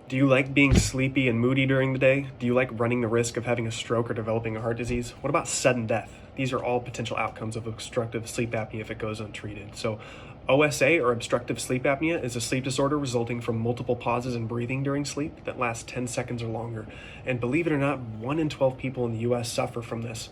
Do you like being sleepy and moody during the day? Do you like running the risk of having a stroke or developing a heart disease? What about sudden death? These are all potential outcomes of obstructive sleep apnea if it goes untreated. So OSA, or obstructive sleep apnea, is a sleep disorder resulting from multiple pauses in breathing during sleep that last 10 seconds or longer. And believe it or not, 1 in 12 people in the US suffer from this.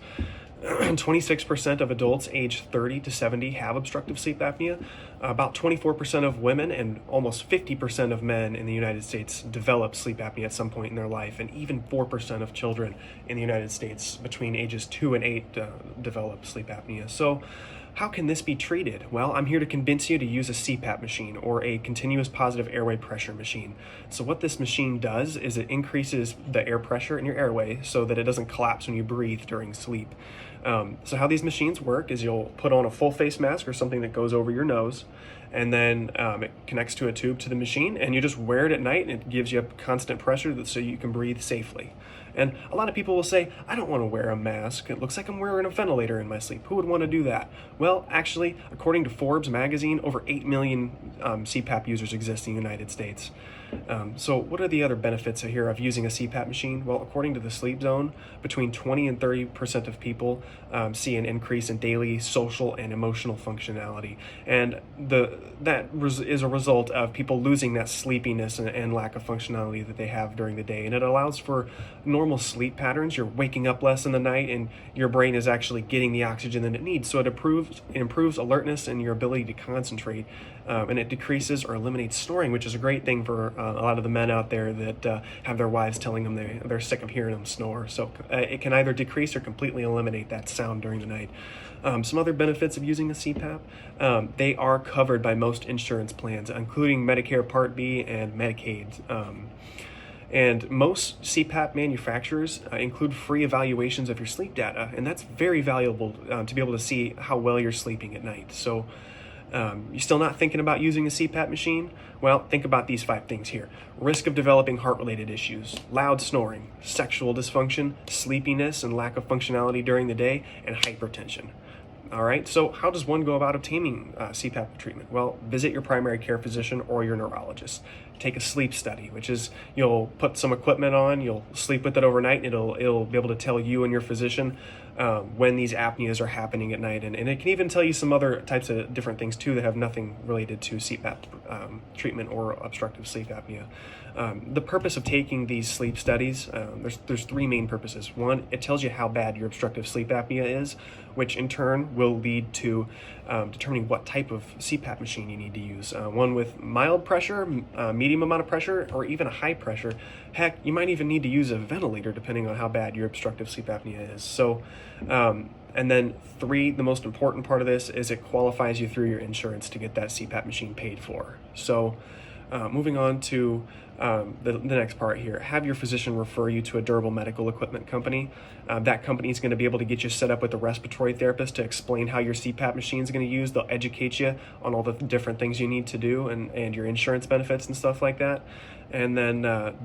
26% of adults aged 30 to 70 have obstructive sleep apnea. About 24% of women and almost 50% of men in the United States develop sleep apnea at some point in their life, and even 4% of children in the United States between ages 2 and 8 develop sleep apnea. So how can this be treated? Well, I'm here to convince you to use a Cpap machine, or a continuous positive airway pressure machine. So what this machine does is it increases the air pressure in your airway so that it doesn't collapse when you breathe during sleep. So how these machines work is you'll put on a full face mask or something that goes over your nose, and then it connects to a tube to the machine, and you just wear it at night, and it gives you a constant pressure so you can breathe safely. And a lot of people will say, I don't want to wear a mask. It looks like I'm wearing a ventilator in my sleep. Who would want to do that? Well, actually, according to Forbes magazine, over 8 million Cpap users exist in the United States. So what are the other benefits here of using a Cpap machine? Well, according to the Sleep Zone, between 20 and 30% of people see an increase in daily social and emotional functionality. And that is a result of people losing that sleepiness and lack of functionality that they have during the day. And it allows for normal sleep patterns. You're waking up less in the night, and your brain is actually getting the oxygen that it needs. So it improves alertness and your ability to concentrate. And it decreases or eliminates snoring, which is a great thing for a lot of the men out there that have their wives telling them they're sick of hearing them snore. So it can either decrease or completely eliminate that sound during the night. Some other benefits of using a Cpap, they are covered by most insurance plans, including Medicare Part B and Medicaid. And most Cpap manufacturers include free evaluations of your sleep data, and that's very valuable to be able to see how well you're sleeping at night. So you still not thinking about using a Cpap machine? Well, think about these 5 things here. Risk of developing heart-related issues, loud snoring, sexual dysfunction, sleepiness and lack of functionality during the day, and hypertension. All right, so how does one go about obtaining Cpap treatment? Well, visit your primary care physician or your neurologist. Take a sleep study, which is you'll put some equipment on, you'll sleep with it overnight, and it'll be able to tell you and your physician when these apneas are happening at night. And it can even tell you some other types of different things too that have nothing related to Cpap treatment or obstructive sleep apnea. The purpose of taking these sleep studies, there's 3 main purposes. One, it tells you how bad your obstructive sleep apnea is, which in turn will lead to determining what type of Cpap machine you need to use. One with mild pressure, medium amount of pressure, or even a high pressure. Heck, you might even need to use a ventilator depending on how bad your obstructive sleep apnea is. So, and then 3, the most important part of this is it qualifies you through your insurance to get that Cpap machine paid for. So, moving on to the next part here, have your physician refer you to a durable medical equipment company. That company is going to be able to get you set up with a respiratory therapist to explain how your Cpap machine is going to use. They'll educate you on all the different things you need to do and your insurance benefits and stuff like that. And then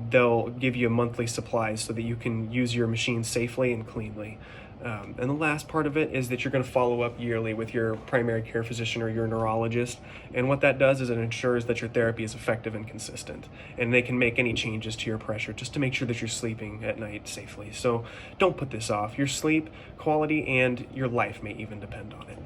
they'll give you monthly supplies so that you can use your machine safely and cleanly. And the last part of it is that you're going to follow up yearly with your primary care physician or your neurologist. And what that does is it ensures that your therapy is effective and consistent. And they can make any changes to your pressure just to make sure that you're sleeping at night safely. So don't put this off. Your sleep quality and your life may even depend on it.